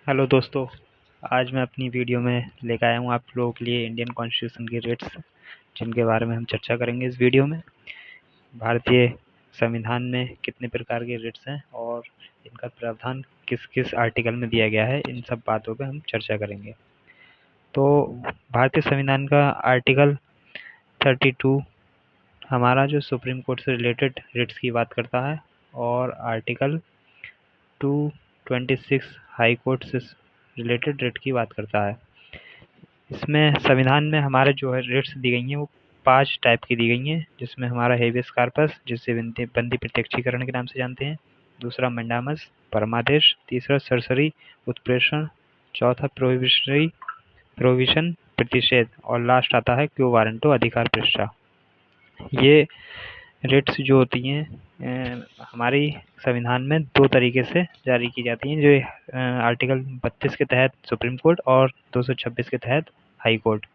Hello दोस्तों। आज मैं अपनी वीडियो में लेकर आया हूँ आप लोगों के लिए इंडियन कॉन्स्टिट्यूशन के रिट्स, जिनके बारे में हम चर्चा करेंगे इस वीडियो में। भारतीय संविधान में कितने प्रकार के रिट्स हैं और इनका प्रावधान किस किस आर्टिकल में दिया गया है, इन सब बातों पे हम चर्चा करेंगे। तो भारतीय संविधान का आर्टिकल 32 हमारा जो सुप्रीम कोर्ट से रिलेटेड रिट्स की बात करता है, और आर्टिकल 226 हाई कोर्ट से रिलेटेड रिट की बात करता है। इसमें संविधान में हमारे जो है रिट्स दी गई हैं वो 5 टाइप की दी गई हैं, जिसमें हमारा हेबियस कार्पस, जिसे बंदी प्रत्यक्षीकरण के नाम से जानते हैं। दूसरा मंडामस, परमादेश। तीसरा सरसरी उत्प्रेषण। चौथा प्रोविशन प्रतिषेध, और लास्ट आता है क्यो वारंटो अधिकार पृष्ठा। ये रिट्स जो होती हैं हमारी संविधान में 2 तरीके से जारी की जाती हैं, जो आर्टिकल 32 के तहत सुप्रीम कोर्ट और 226 के तहत हाई कोर्ट।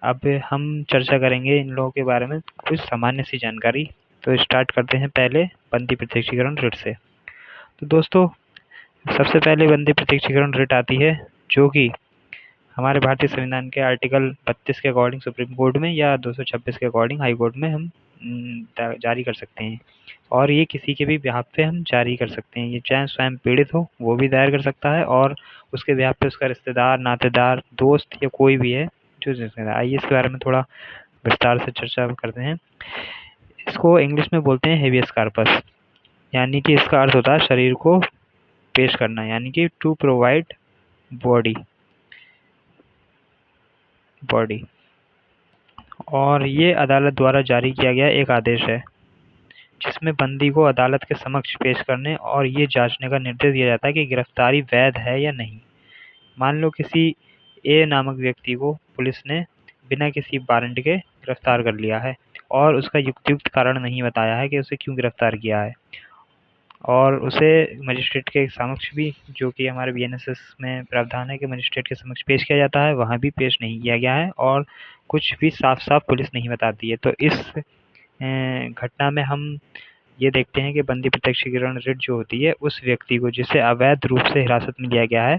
अब हम चर्चा करेंगे इन लोगों के बारे में कुछ सामान्य सी जानकारी। तो स्टार्ट करते हैं पहले बंदी प्रत्यक्षीकरण रिट से। तो दोस्तों, सबसे पहले बंदी प्रत्यक्षीकरण रिट आती है, जो कि हमारे भारतीय संविधान के आर्टिकल 32 के अकॉर्डिंग सुप्रीम कोर्ट में या 226 के अकॉर्डिंग हाई कोर्ट में हम जारी कर सकते हैं। और ये किसी के भी बिहाफ पे हम जारी कर सकते हैं। ये चाहे स्वयं पीड़ित हो वो भी दायर कर सकता है, और उसके बिहाफ पे उसका रिश्तेदार, नातेदार, दोस्त या कोई भी है जो जिम्मेदार। आइए इसके बारे में थोड़ा विस्तार से चर्चा करते हैं। इसको इंग्लिश में बोलते हैं हेबियस कार्पस, यानी कि इसका अर्थ होता है शरीर को पेश करना, यानी कि टू प्रोवाइड बॉडी। और ये अदालत द्वारा जारी किया गया एक आदेश है, जिसमें बंदी को अदालत के समक्ष पेश करने और ये जांचने का निर्देश दिया जाता है कि गिरफ्तारी वैध है या नहीं। मान लो किसी ए नामक व्यक्ति को पुलिस ने बिना किसी वारंट के गिरफ्तार कर लिया है, और उसका युक्त कारण नहीं बताया है कि उसे क्यों गिरफ्तार किया है, और उसे मजिस्ट्रेट के समक्ष भी, जो कि हमारे बीएनएसएस में प्रावधान है कि मजिस्ट्रेट के समक्ष पेश किया जाता है, वहाँ भी पेश नहीं किया गया है, और कुछ भी साफ साफ पुलिस नहीं बताती है। तो इस घटना में हम ये देखते हैं कि बंदी प्रत्यक्षीकरण रिट जो होती है, उस व्यक्ति को जिसे अवैध रूप से हिरासत में लिया गया है,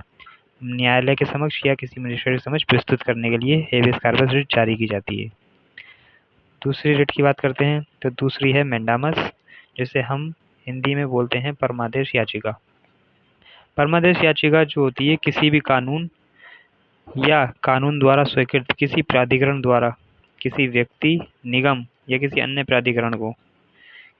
न्यायालय के समक्ष या किसी मजिस्ट्रेट के समक्ष प्रस्तुत करने के लिए हेबियस कार्पस रिट जारी की जाती है। दूसरी रिट की बात करते हैं, तो दूसरी है मैंडामस, जिसे हम हिंदी में बोलते हैं परमादेश याचिका। परमादेश याचिका जो होती है, किसी भी कानून या कानून द्वारा स्वीकृत किसी प्राधिकरण द्वारा किसी व्यक्ति, निगम या किसी अन्य प्राधिकरण को,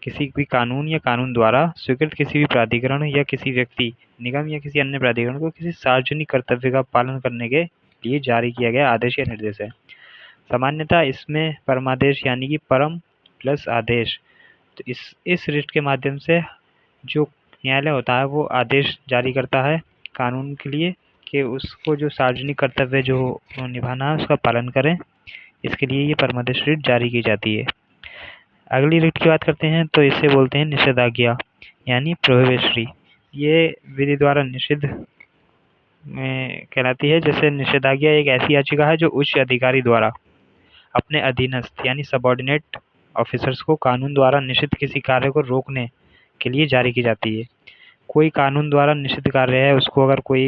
किसी भी कानून या कानून द्वारा स्वीकृत किसी भी प्राधिकरण या किसी व्यक्ति, निगम या किसी अन्य प्राधिकरण को किसी सार्वजनिक कर्तव्य का पालन करने के लिए जारी किया गया आदेश या निर्देश है। सामान्यतः इसमें परमादेश यानी कि परम प्लस आदेश। तो इस रिट के माध्यम से जो न्यायालय होता है वो आदेश जारी करता है कानून के लिए कि उसको जो सार्वजनिक कर्तव्य जो निभाना है उसका पालन करें। इसके लिए ये परमादेश रिट जारी की जाती है। अगली रिट की बात करते हैं, तो इसे बोलते हैं निषेधाज्ञा, यानी प्रोहिबिटरी। ये विधि द्वारा निषिद्ध में कहलाती है। जैसे निषेधाज्ञा एक ऐसी याचिका है जो उच्च अधिकारी द्वारा अपने अधीनस्थ यानी सबॉर्डिनेट ऑफिसर्स को कानून द्वारा निषिद्ध किसी कार्य को रोकने के लिए जारी की जाती है। कोई कानून द्वारा निषिद्ध कार्य है, उसको अगर कोई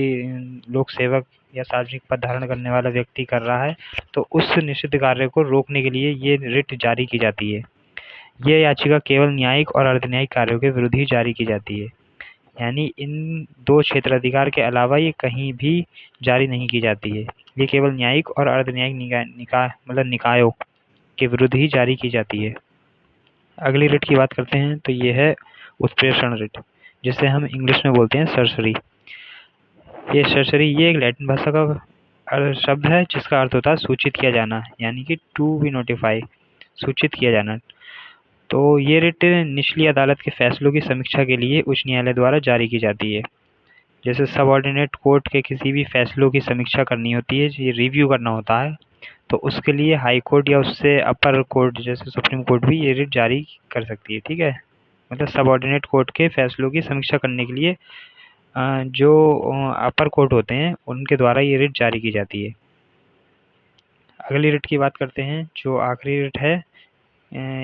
लोक सेवक या सार्वजनिक पद धारण करने वाला व्यक्ति कर रहा है, तो उस निषिद्ध कार्य को रोकने के लिए ये रिट जारी की जाती है। ये याचिका केवल न्यायिक और अर्धन्यायिक कार्यों के विरुद्ध ही जारी की जाती है, यानी इन 2 क्षेत्राधिकार के अलावा ये कहीं भी जारी नहीं की जाती है। ये केवल न्यायिक और अर्धन्यायिक निकायों के विरुद्ध ही जारी की जाती है। अगली रिट की बात करते हैं, तो ये है उत्प्रेषण रिट, जिसे हम इंग्लिश में बोलते हैं सरसरी। ये सरसरी ये एक लैटिन भाषा का शब्द है, जिसका अर्थ होता है सूचित किया जाना, यानी कि टू बी नोटिफाई, सूचित किया जाना। तो ये रिट निचली अदालत के फैसलों की समीक्षा के लिए उच्च न्यायालय द्वारा जारी की जाती है। जैसे सबऑर्डिनेट कोर्ट के किसी भी फैसलों की समीक्षा करनी होती है, ये रिव्यू करना होता है, तो उसके लिए हाई कोर्ट या उससे अपर कोर्ट जैसे सुप्रीम कोर्ट भी ये रिट जारी कर सकती है। ठीक है, मतलब सबऑर्डिनेट कोर्ट के फैसलों की समीक्षा करने के लिए जो अपर कोर्ट होते हैं उनके द्वारा ये रिट जारी की जाती है। अगली रिट की बात करते हैं, जो आखिरी रिट है,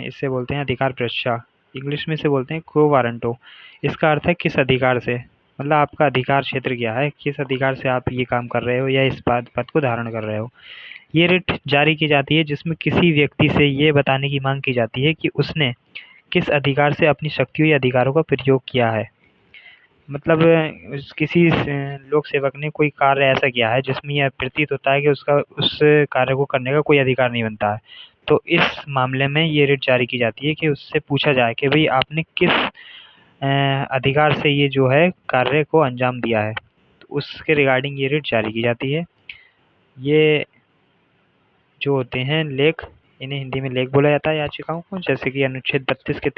इसे बोलते हैं अधिकार पृष्ठा। इंग्लिश में इसे बोलते हैं क्वो वारंटो। इसका अर्थ है किस अधिकार से, मतलब आपका अधिकार क्षेत्र क्या है, किस अधिकार से आप ये काम कर रहे हो या इस पद को धारण कर रहे हो। ये रिट जारी की जाती है जिसमें किसी व्यक्ति से ये बताने की मांग की जाती है कि उसने किस अधिकार से अपनी शक्तियों या अधिकारों का प्रयोग किया है। मतलब किसी लोक सेवक ने कोई कार्य ऐसा किया है जिसमें यह प्रतीत होता है कि उसका उस कार्य को करने का कोई अधिकार नहीं बनता है, तो इस मामले में ये रिट जारी की जाती है कि उससे पूछा जाए कि भाई आपने किस अधिकार से ये जो है कार्य को अंजाम दिया है, तो उसके रिगार्डिंग ये रिट जारी की जाती है। ये जो होते हैं लेख, इन्हें हिंदी में लेख बोला जाता है याचिकाओं को, जैसे कि अनुच्छेद 32 के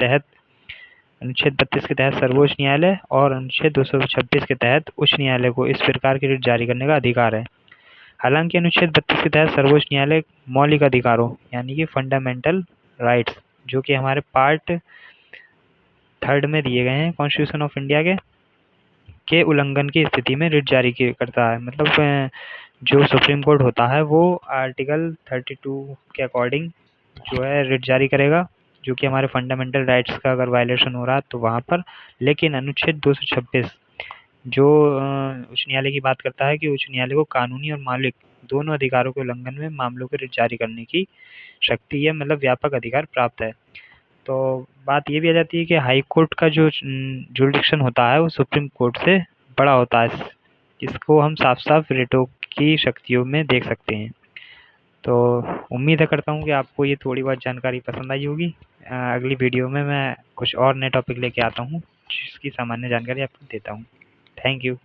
तहत सर्वोच्च न्यायालय और अनुच्छेद 226 के तहत उच्च न्यायालय को इस प्रकार की रिट जारी करने का अधिकार है। हालांकि अनुच्छेद 32 के तहत सर्वोच्च न्यायालय मौलिक अधिकारों यानी कि फंडामेंटल राइट्स, जो कि हमारे पार्ट 3 में दिए गए हैं कॉन्स्टिट्यूशन ऑफ इंडिया के उल्लंघन की स्थिति में रिट जारी करता है। मतलब जो सुप्रीम कोर्ट होता है वो आर्टिकल 32 के अकॉर्डिंग जो है रिट जारी करेगा, जो कि हमारे फंडामेंटल राइट्स का अगर वायलेशन हो रहा है तो वहाँ पर। लेकिन अनुच्छेद 226 जो उच्च न्यायालय की बात करता है कि उच्च न्यायालय को कानूनी और मौलिक दोनों अधिकारों के उल्लंघन में मामलों को रिट जारी करने की शक्ति है, मतलब व्यापक अधिकार प्राप्त है। तो बात ये भी आ जाती है कि हाई कोर्ट का जो जुरिडिक्शन होता है वो सुप्रीम कोर्ट से बड़ा होता है। इसको हम साफ साफ रिटों की शक्तियों में देख सकते हैं। तो उम्मीद है करता हूँ कि आपको ये थोड़ी बहुत जानकारी पसंद आई होगी। अगली वीडियो में मैं कुछ और नए टॉपिक लेके आता हूँ जिसकी सामान्य जानकारी आपको देता हूँ। Thank you.